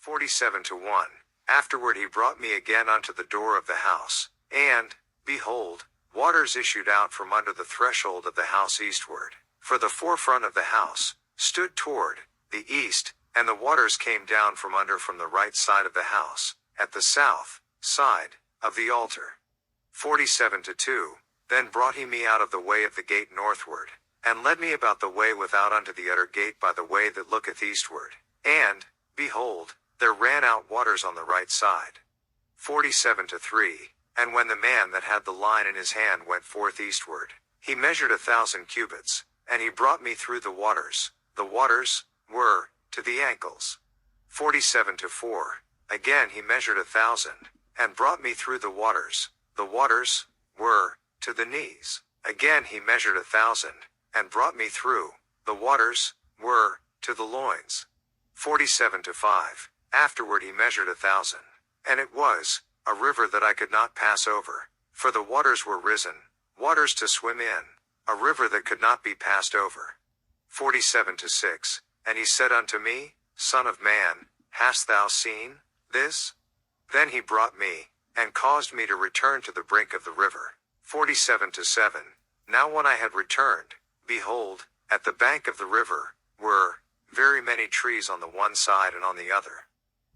47:1. Afterward he brought me again unto the door of the house, and, behold, waters issued out from under the threshold of the house eastward. For the forefront of the house stood toward the east, and the waters came down from under from the right side of the house, at the south side of the altar. 47:2. Then brought he me out of the way of the gate northward, and led me about the way without unto the utter gate by the way that looketh eastward. And, behold, there ran out waters on the right side. 47:3. And when the man that had the line in his hand went forth eastward, he measured 1,000 cubits, and he brought me through the waters. The waters were to the ankles. 47:4. Again he measured 1,000, and brought me through the waters. The waters were to the knees. Again he measured 1,000, and brought me through. The waters were to the loins. 47:5. Afterward he measured 1,000, and it was a river that I could not pass over, for the waters were risen, waters to swim in, a river that could not be passed over. 47:6. And he said unto me, Son of man, hast thou seen this? Then he brought me, and caused me to return to the brink of the river. 47:7. Now when I had returned, behold, at the bank of the river were very many trees on the one side and on the other.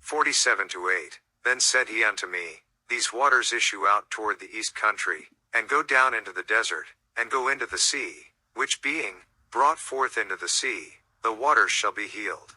47:8. Then said he unto me, These waters issue out toward the east country, and go down into the desert, and go into the sea, which being brought forth into the sea, the waters shall be healed.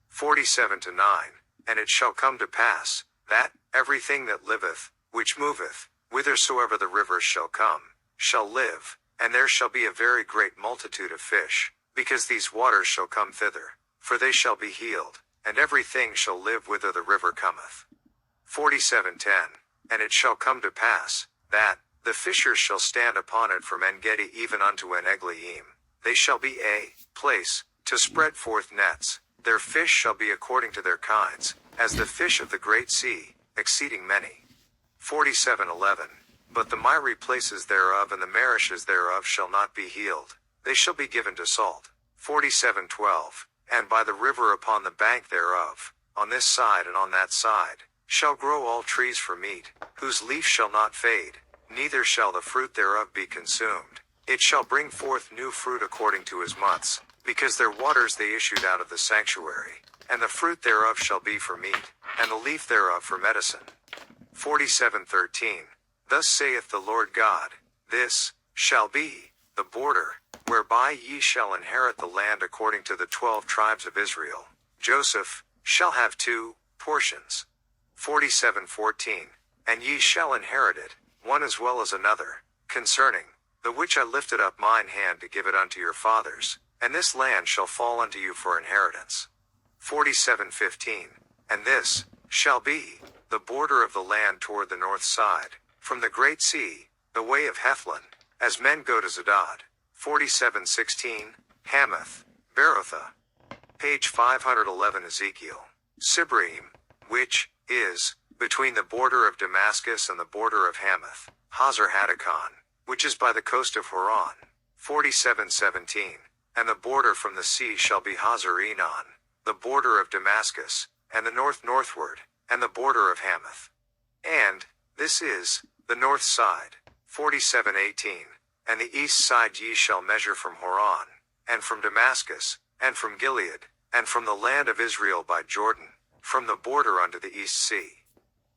47:9. And it shall come to pass, that everything that liveth, which moveth, whithersoever the rivers shall come, shall live, and there shall be a very great multitude of fish, because these waters shall come thither, for they shall be healed, and everything shall live whither the river cometh. 47:10. And it shall come to pass, that the fishers shall stand upon it from En-gedi even unto En-eglaim. They shall be a place to spread forth nets. Their fish shall be according to their kinds, as the fish of the great sea, exceeding many. 47:11. But the miry places thereof and the marishes thereof shall not be healed, they shall be given to salt. 47:12. And by the river upon the bank thereof, on this side and on that side, shall grow all trees for meat, whose leaf shall not fade, neither shall the fruit thereof be consumed. It shall bring forth new fruit according to his months, because their waters they issued out of the sanctuary, and the fruit thereof shall be for meat, and the leaf thereof for medicine. 47:13. Thus saith the Lord God, This shall be the border, whereby ye shall inherit the land according to the 12 tribes of Israel. Joseph shall have 2 portions. 47:14. And ye shall inherit it, one as well as another, concerning the which I lifted up mine hand to give it unto your fathers, and this land shall fall unto you for inheritance. 47:15. And this shall be the border of the land toward the north side, from the great sea, the way of Hethlon, as men go to Zedad. 47:16. Hamath, Berotha. Page 511. Ezekiel. Sibrim, which is between the border of Damascus and the border of Hamath, Hazar Hadakon, which is by the coast of Horon. 47:17. And the border from the sea shall be Hazar Enon, the border of Damascus, and the northward, and the border of Hamath. And this is the north side. 47:18. And the east side ye shall measure from Horon, and from Damascus, and from Gilead, and from the land of Israel by Jordan, from the border unto the east sea.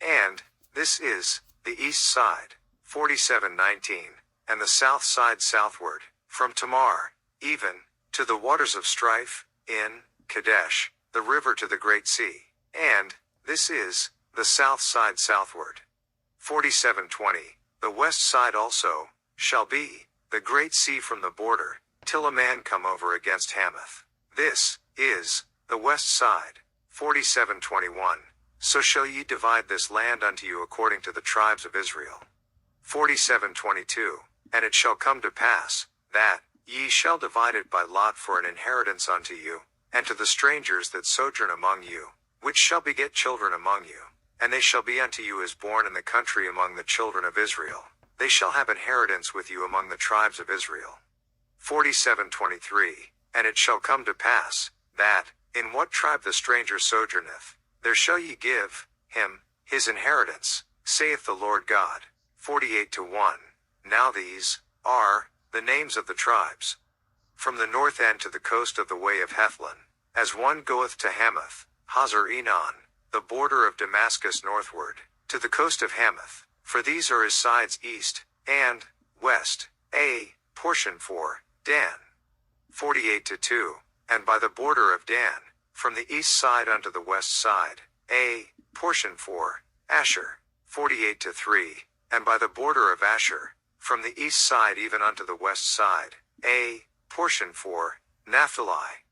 And this is the east side. 47:19. And the south side southward, from Tamar, even to the waters of strife, in Kadesh, the river to the great sea. And this is the south side southward. 47:20. The west side also shall be the great sea from the border, till a man come over against Hamath. This is the west side. 47:21. So shall ye divide this land unto you according to the tribes of Israel. 47:22. And it shall come to pass, that ye shall divide it by lot for an inheritance unto you, and to the strangers that sojourn among you, which shall beget children among you, and they shall be unto you as born in the country among the children of Israel. They shall have inheritance with you among the tribes of Israel. 47:23. And it shall come to pass, that, in what tribe the stranger sojourneth, there shall ye give him his inheritance, saith the Lord God. 48-1. Now these are the names of the tribes. From the north end to the coast of the way of Hethlon, as one goeth to Hamath, Hazar Enon, the border of Damascus northward, to the coast of Hamath, for these are his sides east and west, a portion for Dan. 48-2. And by the border of Dan, from the east side unto the west side, a portion for Asher. 48-3. And by the border of Asher, from the east side even unto the west side, a portion for Naphtali.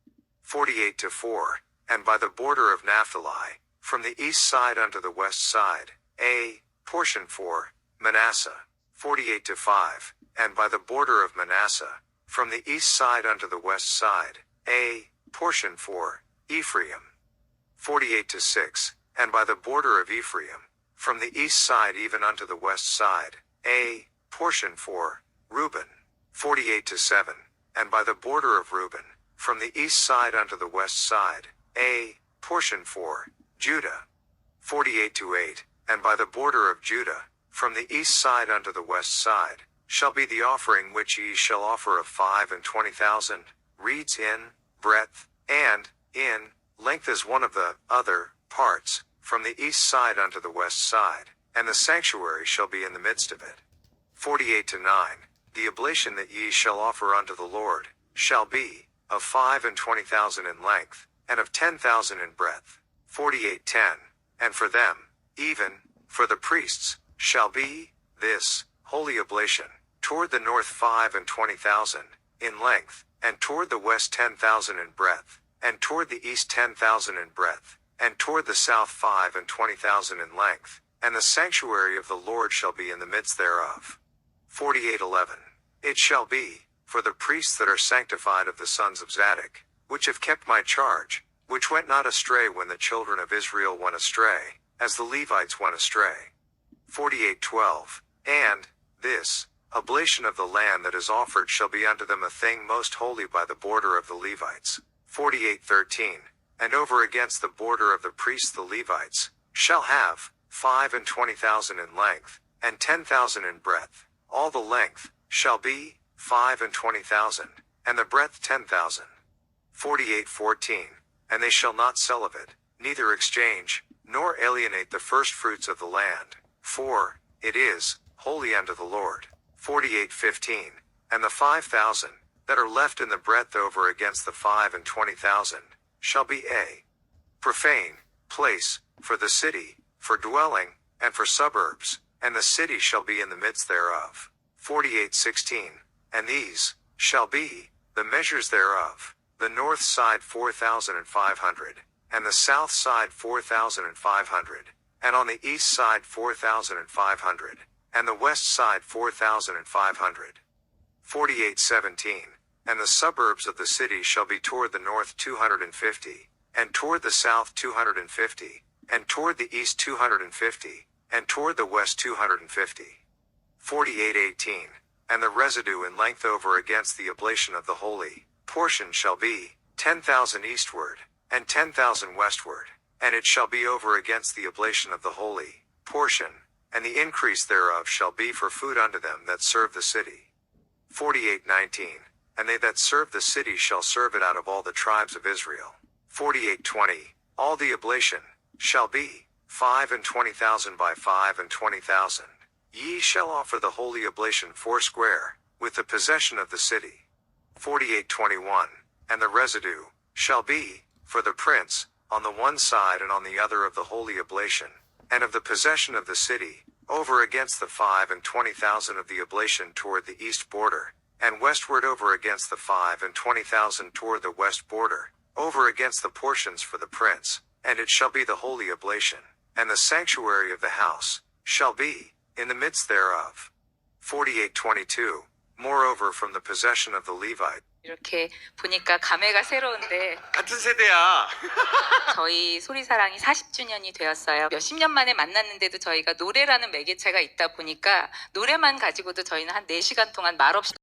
48-4. And by the border of Naphtali, from the east side unto the west side, a portion for Manasseh. 48-5. And by the border of Manasseh, from the east side unto the west side, a portion for Ephraim. 48-6. And by the border of Ephraim, from the east side even unto the west side, a portion for Reuben. 48-7. And by the border of Reuben, from the east side unto the west side, a portion for Judah. 48-8. And by the border of Judah, from the east side unto the west side, shall be the offering which ye shall offer of 25,000 reeds in breadth, and in length as one of the other parts, from the east side unto the west side, and the sanctuary shall be in the midst of it. 48-9. The oblation that ye shall offer unto the Lord shall be of 25,000 in length, and of 10,000 in breadth. 48-10. And for them, even for the priests, shall be this holy oblation, toward the north 25,000 in length, and toward the west 10,000 in breadth, and toward the east 10,000 in breadth, and toward the south 25,000 in length, and the sanctuary of the Lord shall be in the midst thereof. 48:11. It shall be, for the priests that are sanctified of the sons of Zadok, which have kept my charge, which went not astray when the children of Israel went astray, as the Levites went astray. 48:12. And this oblation of the land that is offered shall be unto them a thing most holy by the border of the Levites. 48:13. And over against the border of the priests the Levites shall have 25,000 in length, and 10,000 in breadth. All the length shall be 25,000, and the breadth 10,000. 48:14. And they shall not sell of it, neither exchange, nor alienate the first fruits of the land, for it is holy unto the Lord. 48:15. And the 5,000 that are left in the breadth over against the 25,000 shall be a profane place for the city, for dwelling, and for suburbs, and the city shall be in the midst thereof. 48:16. And these shall be the measures thereof, the north side 4,500, and the south side 4,500, and on the east side 4,500, and the west side 4,500. 48:17. And the suburbs of the city shall be toward the north 250, and toward the south 250, and toward the east 250, and toward the west 250. 48:18. And the residue in length over against the oblation of the holy portion shall be 10,000 eastward, and 10,000 westward, and it shall be over against the oblation of the holy portion, and the increase thereof shall be for food unto them that serve the city. 48:19. And they that serve the city shall serve it out of all the tribes of Israel. 48:20. All the oblation shall be 25,000 by 25,000. Ye shall offer the holy oblation foursquare, with the possession of the city. 48:21. And the residue shall be for the prince on the one side and on the other of the holy oblation, and of the possession of the city, over against the 25,000 of the oblation toward the east border, and westward over against the 25,000 toward the west border, over against the portions for the prince, and it shall be the holy oblation, and the sanctuary of the house shall be in the midst thereof. 48:22. Moreover from the possession of the Levite. 이렇게 보니까 감회가 새로운데 같은 세대야. 저희 소리사랑이 40주년이 되었어요. 몇십 년 만에 만났는데도 저희가 노래라는 매개체가 있다 보니까 노래만 가지고도 저희는 한 4시간 동안 말없이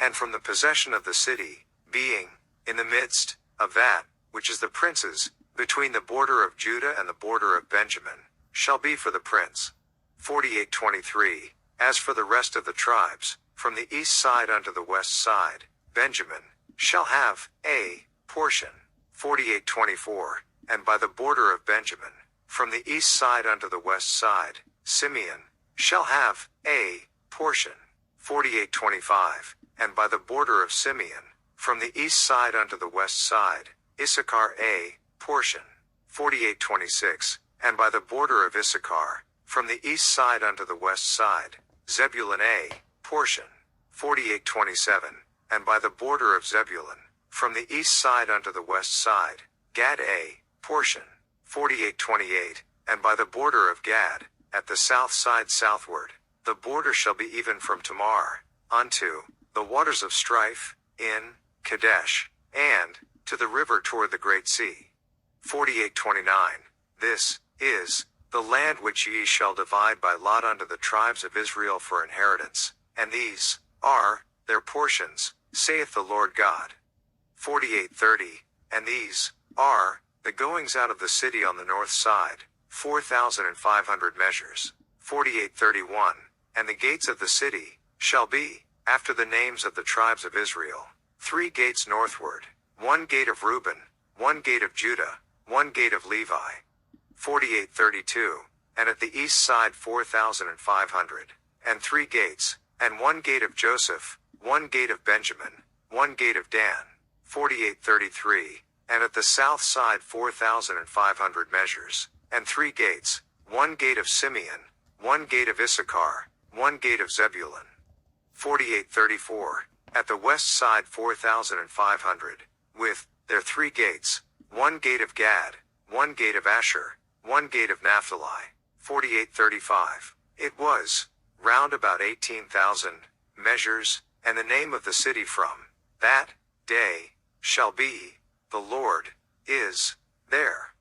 And from the possession of the city, being in the midst of that, which is the prince's, between the border of Judah and the border of Benjamin, shall be for the prince. 48:23. As for the rest of the tribes, from the east side unto the west side, Benjamin shall have a portion. 48:24. And by the border of Benjamin, from the east side unto the west side, Simeon shall have a portion. 48:25. And by the border of Simeon, from the east side unto the west side, Issachar a portion. 48:26. And by the border of Issachar, from the east side unto the west side, Zebulun a portion. 48:27. And by the border of Zebulun, from the east side unto the west side, Gad a portion. 48:28. And by the border of Gad, at the south side southward, the border shall be even from Tamar, unto the waters of strife, in Kadesh, and to the river toward the great sea. 48:29. This is the land which ye shall divide by lot unto the tribes of Israel for inheritance, and these are their portions, saith the Lord God. 48:30. And these are the goings out of the city on the north side, 4,500 measures. 48:31. And the gates of the city shall be, after the names of the tribes of Israel, 3 gates northward, 1 gate of Reuben, 1 gate of Judah, 1 gate of Levi. 48:32. And at the east side 4,500, and 3 gates, and 1 gate of Joseph, 1 gate of Benjamin, 1 gate of Dan. 48:33. And at the south side 4,500 measures, and 3 gates, 1 gate of Simeon, 1 gate of Issachar, 1 gate of Zebulun. 48:34. At the west side 4,500, with their 3 gates, 1 gate of Gad, 1 gate of Asher, 1 gate of Naphtali. 48:35. It was round about 18,000 measures, and the name of the city from that day shall be, the Lord is there.